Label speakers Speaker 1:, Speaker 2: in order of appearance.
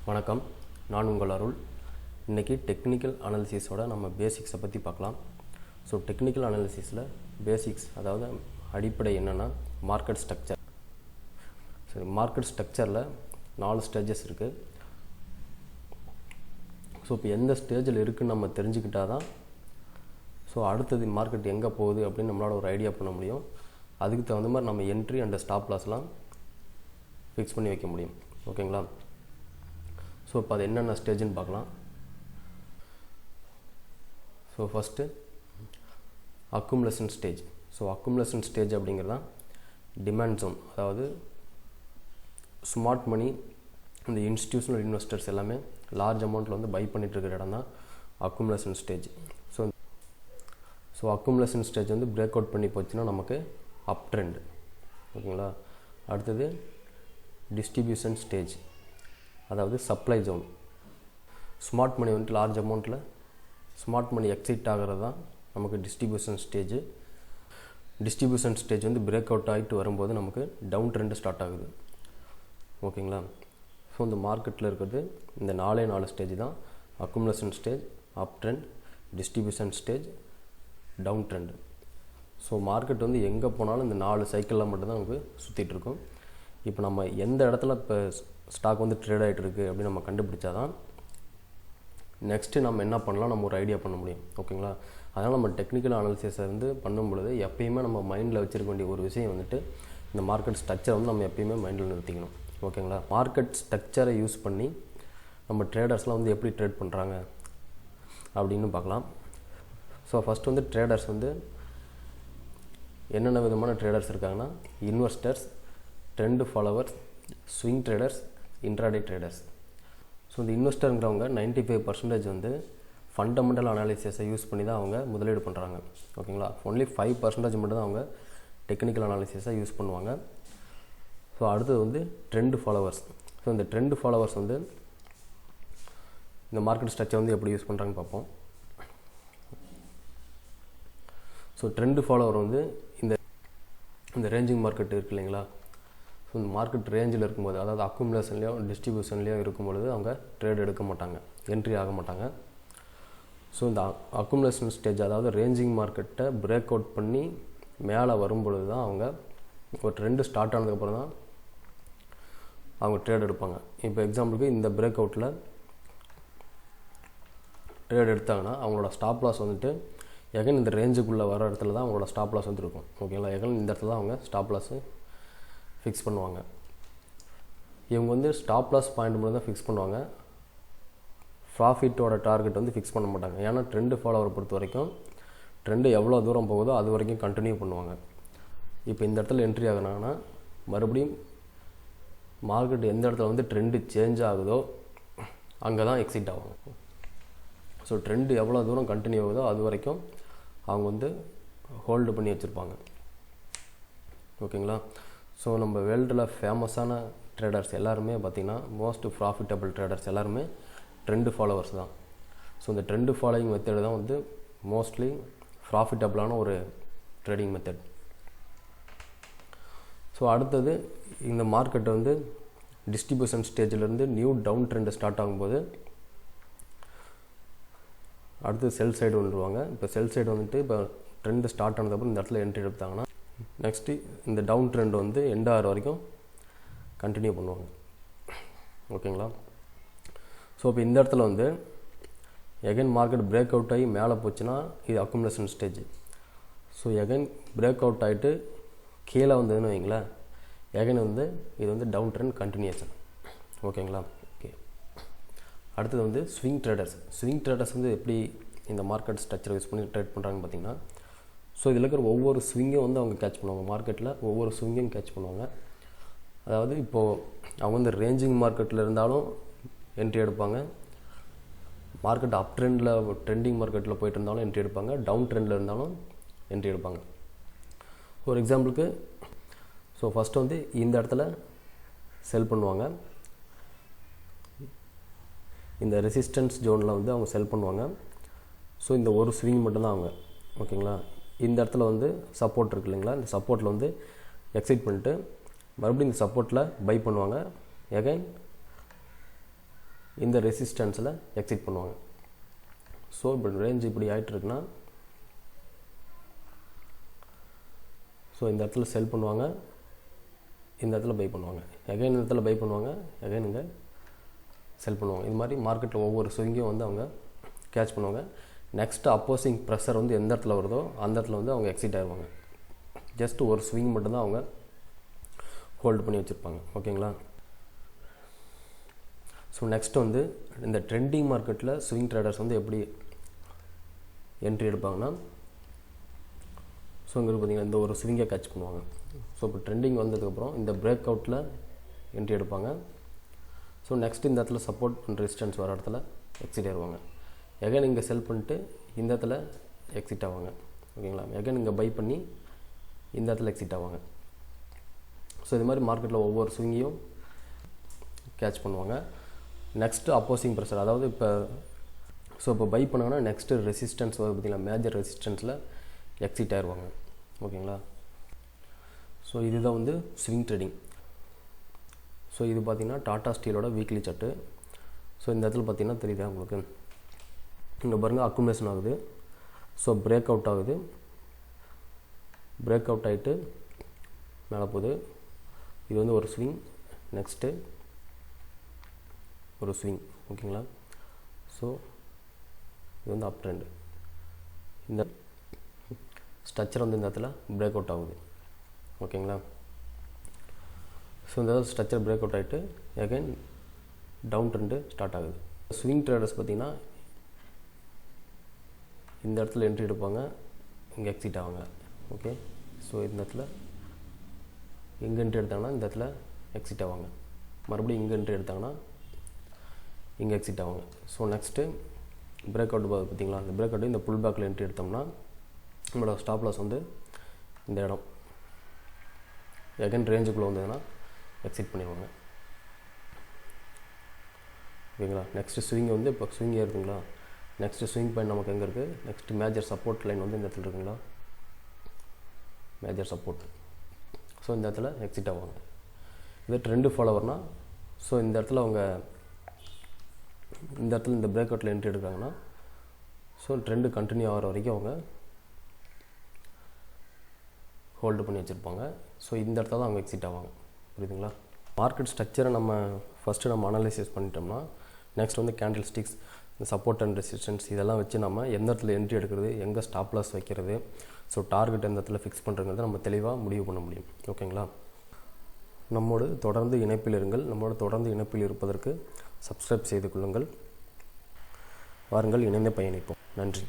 Speaker 1: வணக்கம், நான் உங்கள் அருள். இன்றைக்கி டெக்னிக்கல் அனாலிசிஸோட நம்ம பேசிக்ஸை பற்றி பார்க்கலாம். ஸோ டெக்னிக்கல் அனாலிசிஸில் பேசிக்ஸ், அதாவது அடிப்படை என்னென்னா மார்க்கெட் ஸ்ட்ரக்சர். சரி, மார்க்கெட் ஸ்ட்ரக்சரில் 4 ஸ்டேஜஸ் இருக்குது. ஸோ இப்போ எந்த ஸ்டேஜில் இருக்குதுன்னு நம்ம தெரிஞ்சுக்கிட்டால் தான் ஸோ அடுத்தது மார்க்கெட் எங்கே போகுது அப்படின்னு நம்மளால் ஒரு ஐடியா பண்ண முடியும். அதுக்கு தகுந்த மாதிரி நம்ம என்ட்ரி அண்ட் ஸ்டாப் லாஸ்லாம் ஃபிக்ஸ் பண்ணி வைக்க முடியும். ஓகேங்களா? ஸோ இப்போ அது என்னென்ன ஸ்டேஜ்னு பார்க்கலாம். So first accumulation stage. So accumulation stage அப்படிங்கிறது தான் டிமாண்ட் ஜோன். அதாவது ஸ்மார்ட் மணி, இந்த இன்ஸ்டிடியூஷனல் இன்வெஸ்டர்ஸ் எல்லாமே லார்ஜ் அமௌண்ட்டில் வந்து பை பண்ணிகிட்டு இருக்கிற இடம் தான் accumulation stage. So accumulation stage வந்து பிரேக் அவுட் பண்ணி போச்சுன்னா நமக்கு அப் ட்ரெண்ட். ஓகேங்களா? அடுத்தது டிஸ்ட்ரிபியூஷன் ஸ்டேஜ், அதாவது சப்ளை ஜோன். ஸ்மார்ட் மணி வந்துட்டு லார்ஜ் அமௌண்ட்டில் ஸ்மார்ட் மணி எக்ஸிட் ஆகிறது தான் நமக்கு டிஸ்ட்ரிபியூஷன் ஸ்டேஜ். டிஸ்ட்ரிபியூஷன் ஸ்டேஜ் வந்து பிரேக் அவுட் ஆகிட்டு வரும்போது நமக்கு டவுன் ட்ரெண்டு ஸ்டார்ட் ஆகுது. ஓகேங்களா? ஸோ இந்த மார்க்கெட்டில் இருக்கிறது இந்த 4 ஸ்டேஜ் தான்: accumulation stage, up trend, distribution stage, down trend. So market வந்து எங்கே போனாலும் இந்த 4 சைக்கிளில் மட்டும்தான் நமக்கு சுற்றிட்டுருக்கும். இப்போ நம்ம எந்த இடத்துல இப்போ ஸ்டாக் வந்து ட்ரேட் ஆகிட்டு இருக்குது அப்படின்னு நம்ம கண்டுபிடிச்சா தான் நெக்ஸ்ட்டு நம்ம என்ன பண்ணலாம், நம்ம ஒரு ஐடியா பண்ண முடியும். ஓகேங்களா? அதனால் நம்ம டெக்னிக்கல் அனாலிசிஸை வந்து பண்ணும் பொழுது எப்பயுமே நம்ம மைண்டில் வச்சுருக்க வேண்டிய ஒரு விஷயம் வந்துட்டு இந்த மார்க்கெட் ஸ்ட்ரக்சரை வந்து நம்ம எப்பயுமே மைண்டில் நிறுத்திக்கணும். ஓகேங்களா? மார்க்கெட் ஸ்ட்ரக்சரை யூஸ் பண்ணி நம்ம ட்ரேடர்ஸ்லாம் வந்து எப்படி ட்ரேட் பண்ணுறாங்க அப்படின்னு பார்க்கலாம். ஸோ ஃபஸ்ட்டு வந்து ட்ரேடர்ஸ் வந்து என்னென்ன விதமான ட்ரேடர்ஸ் இருக்காங்கன்னா, investors, trend followers, swing traders, intraday traders. So இந்த இன்வெஸ்டருங்கிறவங்க 95% வந்து ஃபண்டமெண்டல் அனாலிசிஸை யூஸ் பண்ணி தான் அவங்க முதலீடு பண்ணுறாங்க. ஓகேங்களா? ஒன்லி 5% மட்டும் தான் அவங்க டெக்னிக்கல் அனாலிசிஸை யூஸ் பண்ணுவாங்க. ஸோ அடுத்தது வந்து ட்ரெண்ட் ஃபாலோவர்ஸ். ஸோ இந்த ட்ரெண்ட் ஃபாலோவர்ஸ் வந்து இந்த மார்க்கெட் ஸ்ட்ரக்சர் வந்து எப்படி யூஸ் பண்ணுறாங்கன்னு பார்ப்போம். ஸோ ட்ரெண்ட் ஃபாலோவர் வந்து இந்த ரேஞ்சிங் மார்க்கெட் இருக்குது இல்லைங்களா? ஸோ இந்த மார்க்கெட் ரேஞ்சில் இருக்கும்போது, அதாவது அக்குமுலேஷன்லேயோ டிஸ்ட்ரிபியூஷன்லேயோ இருக்கும்பொழுது அவங்க ட்ரேட் எடுக்க மாட்டாங்க, என்ட்ரி ஆக மாட்டாங்க. ஸோ இந்த அக்குமுலேஷன் ஸ்டேஜ், அதாவது ரேஞ்சிங் மார்க்கெட்டை பிரேக் அவுட் பண்ணி மேலே வரும்பொழுது தான் அவங்க ஒரு ட்ரெண்டு ஸ்டார்ட் ஆனதுக்கப்புறம் தான் அவங்க ட்ரேட் எடுப்பாங்க. இப்போ எக்ஸாம்பிளுக்கு இந்த பிரேக் அவுட்டில் ட்ரேட் எடுத்தாங்கன்னா அவங்களோட ஸ்டாப் லாஸ் வந்துட்டு எகன் இந்த ரேஞ்சுக்குள்ளே வர இடத்துல தான் அவங்களோட ஸ்டாப் லாஸ் வந்து இருக்கும். ஓகேங்களா? எகன் இந்த இடத்துல தான் அவங்க ஸ்டாப் லாஸு ஃபிக்ஸ் பண்ணுவாங்க. இவங்க வந்து ஸ்டாப் லாஸ் பாயிண்ட் மட்டும் தான் ஃபிக்ஸ் பண்ணுவாங்க. ப்ராஃபிட்டோட டார்கெட் வந்து ஃபிக்ஸ் பண்ண மாட்டாங்க. ஏன்னா ட்ரெண்டு ஃபாலோவரை பொறுத்த வரைக்கும் ட்ரெண்டு எவ்வளோ தூரம் போகுதோ அது வரைக்கும் கண்டினியூ பண்ணுவாங்க. இப்போ இந்த இடத்துல என்ட்ரி ஆகினாங்கன்னா மறுபடியும் மார்க்கெட் எந்த இடத்துல வந்து ட்ரெண்டு சேஞ்ச் ஆகுதோ அங்கே தான் எக்ஸிட் ஆகும். ஸோ ட்ரெண்டு எவ்வளோ தூரம் கண்டினியூ ஆகுதோ அது வரைக்கும் அவங்க வந்து ஹோல்டு பண்ணி வச்சுருப்பாங்க. ஓகேங்களா? ஸோ நம்ம வேர்ல்டில் ஃபேமஸான ட்ரேடர்ஸ் எல்லாருமே பார்த்திங்கன்னா மோஸ்ட் ப்ராஃபிட்டபிள் ட்ரேடர்ஸ் எல்லாருமே ட்ரெண்டு ஃபாலோவர்ஸ் தான். ஸோ இந்த ட்ரெண்டு ஃபாலோயிங் மெத்தடு தான் வந்து மோஸ்ட்லி ப்ராஃபிட்டபிளான ஒரு ட்ரேடிங் மெத்தட். ஸோ அடுத்தது இந்த மார்க்கெட்டை வந்து டிஸ்ட்ரிபியூஷன் ஸ்டேஜிலேருந்து நியூ டவுன் ட்ரெண்டு ஸ்டார்ட் ஆகும்போது அடுத்து செல் சைடு வந்துடுவாங்க. இப்போ செல் சைடு வந்துட்டு இப்போ ட்ரெண்டு ஸ்டார்ட் ஆனதுக்கப்புறம் இந்த இடத்துல என்ட்ரி எடுத்தாங்கன்னா நெக்ஸ்ட்டு இந்த டவுன் ட்ரெண்ட் வந்து எண்ட் ஆகிற வரைக்கும் கண்டினியூ பண்ணுவாங்க. ஓகேங்களா? ஸோ இப்போ இந்த இடத்துல வந்து எகைன் மார்க்கெட் பிரேக் அவுட் ஆகி மேலே போச்சுன்னா இது accumulation stage. So again break out ஆகிட்டு கீழே வந்ததுன்னு வைங்களேன், எகைன் வந்து இது வந்து டவுன் ட்ரெண்ட் கண்டினியூஷன். ஓகேங்களா? ஓகே. அடுத்தது வந்து ஸ்விங் ட்ரேடர்ஸ். ஸ்விங் ட்ரேடர்ஸ் வந்து எப்படி இந்த மார்க்கெட் ஸ்ட்ரக்சர் யூஸ் பண்ணி ட்ரேட் பண்ணுறாங்கன்னு பார்த்தீங்கன்னா, ஸோ இதில் இருக்கிற ஒவ்வொரு ஸ்விங்கும் வந்து அவங்க கேட்ச் பண்ணுவாங்க. மார்க்கெட்டில் ஒவ்வொரு ஸ்விங்கையும் கேட்ச் பண்ணுவாங்க. அதாவது இப்போது அவங்க வந்து ரேஞ்சிங் மார்க்கெட்டில் இருந்தாலும் என்ட்ரி எடுப்பாங்க, மார்க்கெட் அப் ட்ரெண்டில் ட்ரெண்டிங் மார்க்கெட்டில் போய்ட்டு இருந்தாலும் என்ட்ரி எடுப்பாங்க, டவுன் ட்ரெண்டில் இருந்தாலும் என்ட்ரி எடுப்பாங்க. ஒரு எக்ஸாம்பிளுக்கு ஸோ ஃபஸ்ட்டு வந்து இந்த இடத்துல செல் பண்ணுவாங்க. இந்த ரெசிஸ்டன்ஸ் ஜோனில் வந்து அவங்க செல் பண்ணுவாங்க. ஸோ இந்த ஒரு ஸ்விங் மட்டும்தான் அவங்க. ஓகேங்களா? இந்த இடத்துல வந்து சப்போர்ட் இருக்குது இல்லைங்களா? இந்த சப்போர்ட்டில் வந்து எக்ஸைட் பண்ணிட்டு மறுபடியும் இந்த சப்போர்ட்டில் பை பண்ணுவாங்க. எகைன் இந்த ரெசிஸ்டன்ஸில் எக்ஸிட் பண்ணுவாங்க. ஸோ இப்போ ரேஞ்ச் இப்படி ஆகிட்டு இருக்குன்னா ஸோ இந்த இடத்துல செல் பண்ணுவாங்க, இந்த இடத்துல பை பண்ணுவாங்க, எகைன் இந்த இடத்துல பை பண்ணுவாங்க, எகைன் இங்கே செல் பண்ணுவாங்க. இது மாதிரி மார்க்கெட்டில் ஒவ்வொரு ஸ்விங்கையும் வந்து அவங்க கேட்ச் பண்ணுவாங்க. நெக்ஸ்ட்டு அப்போசிங் ப்ரெஷர் வந்து எந்த இடத்துல வருதோ அந்த இடத்துல வந்து அவங்க எக்ஸிட் ஆகிடுவாங்க. ஜஸ்ட் ஒரு ஸ்விங் மட்டும்தான் அவங்க ஹோல்டு பண்ணி வச்சுருப்பாங்க. ஓகேங்களா? ஸோ நெக்ஸ்ட் வந்து இந்த ட்ரெண்டிங் மார்க்கெட்டில் ஸ்விங் ட்ரேடர்ஸ் வந்து எப்படி என்ட்ரி எடுப்பாங்கன்னா, ஸோ இங்கே பார்த்தீங்கன்னா இந்த ஒரு ஸ்விங்கை கேட்ச் பண்ணுவாங்க. ஸோ இப்போ ட்ரெண்டிங் வந்ததுக்கப்புறம் இந்த பிரேக் அவுட்டில் என்ட்ரி எடுப்பாங்க. ஸோ நெக்ஸ்ட் இந்த இடத்துல சப்போர்ட் அண்ட் ரெசிஸ்டன்ஸ் வர இடத்துல எக்ஸிட் ஆகிடுவாங்க. எகைன் இங்கே செல் பண்ணிட்டு இந்த இடத்துல எக்ஸிட் ஆவாங்க. ஓகேங்களா? எகைன் இங்கே பை பண்ணி இந்த இடத்துல எக்ஸிட் ஆவாங்க. ஸோ இது மாதிரி மார்க்கெட்டில் ஒவ்வொரு ஸ்விங்கையும் கேட்ச் பண்ணுவாங்க. நெக்ஸ்ட்டு அப்போசிங் ப்ரெஷர், அதாவது இப்போ பை பண்ணாங்கன்னா நெக்ஸ்ட்டு ரெசிஸ்டன்ஸ் வருது பார்த்திங்களா, மேஜர் ரெசிஸ்டன்ஸில் எக்ஸிட் ஆயிடுவாங்க. ஓகேங்களா? ஸோ இதுதான் வந்து ஸ்விங் ட்ரேடிங். ஸோ இது பார்த்திங்கன்னா டாடா ஸ்டீலோட வீக்லி சார்ட்டு. ஸோ இந்த இடத்துல பார்த்திங்கன்னா தெரியுதா உங்களுக்கு, இங்கே பாருங்கள் அக்குமுலேஷன் ஆகுது. ஸோ பிரேக் அவுட் ஆகுது, பிரேக் அவுட் ஆகிட்டு மேலே போகுது. இது வந்து ஒரு ஸ்விங், நெக்ஸ்ட்டு ஒரு ஸ்விங். ஓகேங்களா? ஸோ இது வந்து அப் ட்ரெண்டு. இந்த ஸ்ட்ரக்சர் வந்து இந்த இடத்துல பிரேக் அவுட் ஆகுது. ஓகேங்களா? ஸோ இந்த ஸ்ட்ரக்சர் பிரேக் அவுட் ஆகிட்டு அகைன் டவுன் ட்ரெண்டு ஸ்டார்ட் ஆகுது. ஸ்விங் ட்ரேடர்ஸ் பார்த்திங்கன்னா இந்த இடத்துல என்ட்ரி எடுப்பாங்க, இங்கே எக்ஸிட் ஆவாங்க. ஓகே? ஸோ இந்த இடத்துல எங்கே என்ட்ரி எடுத்தாங்கன்னா இந்த இடத்துல எக்ஸிட் ஆவாங்க, மறுபடியும் இங்கே என்ட்ரி எடுத்தாங்கன்னா இங்கே எக்ஸிட் ஆவாங்க. ஸோ நெக்ஸ்ட்டு பிரேக் அவுட் பார்த்திங்களா, இந்த பிரேக் அவுட்டு இந்த புல் பேக்கில் என்ட்ரி எடுத்தோம்னா நம்மளோட ஸ்டாப் லாஸ் வந்து இந்த இடம் எகைன் ரேஞ்சுக்குள்ளே வந்ததுன்னா எக்ஸிட் பண்ணிடுவாங்க. ஓகேங்களா? நெக்ஸ்ட்டு ஸ்விங் வந்து இப்போ ஸ்விங் ஏறுதுங்களா, நெக்ஸ்ட்டு ஸ்விங் பாயிண்ட் நமக்கு எங்கே இருக்குது, நெக்ஸ்ட்டு மேஜர் சப்போர்ட் லைன் வந்து இந்த இடத்துல இருக்குங்களா, மேஜர் சப்போர்ட். ஸோ இந்த இடத்துல எக்ஸிட் ஆவாங்க. இது ட்ரெண்டு ஃபாலோவர்னா, ஸோ இந்த இடத்துல அவங்க இந்த இடத்துல இந்த பிரேக் அவுட்டில் என்ட்ரி எடுக்கிறாங்கன்னா ஸோ ட்ரெண்டு கண்டினியூ ஆகிற வரைக்கும் அவங்க ஹோல்டு பண்ணி வச்சுருப்பாங்க. ஸோ இந்த இடத்துல தான் அவங்க எக்ஸிட் ஆவாங்க. புரியுதுங்களா? மார்க்கெட் ஸ்ட்ரக்சரை ஃபஸ்ட்டு நம்ம அனலைசிஸ் பண்ணிட்டோம்னா நெக்ஸ்ட் வந்து கேண்டில் ஸ்டிக்ஸ், இந்த சப்போர்ட் அண்ட் ரெசிஸ்டன்ஸ் இதெல்லாம் வச்சு நம்ம எந்த இடத்துல என்ட்ரி எடுக்கிறது, எங்கே ஸ்டாப் லாஸ் வைக்கிறது, ஸோ டார்கெட் எந்த இடத்துல ஃபிக்ஸ் பண்ணுறதுங்கிறத நம்ம தெளிவாக முடிவு பண்ண முடியும். ஓகேங்களா? நம்மோடு தொடர்ந்து இணைப்பில் இருங்கள். நம்மோடு தொடர்ந்து இணைப்பில் இருப்பதற்கு சப்ஸ்கிரைப் செய்து கொள்ளுங்கள். வாருங்கள், இணைந்து பயணிப்போம். நன்றி.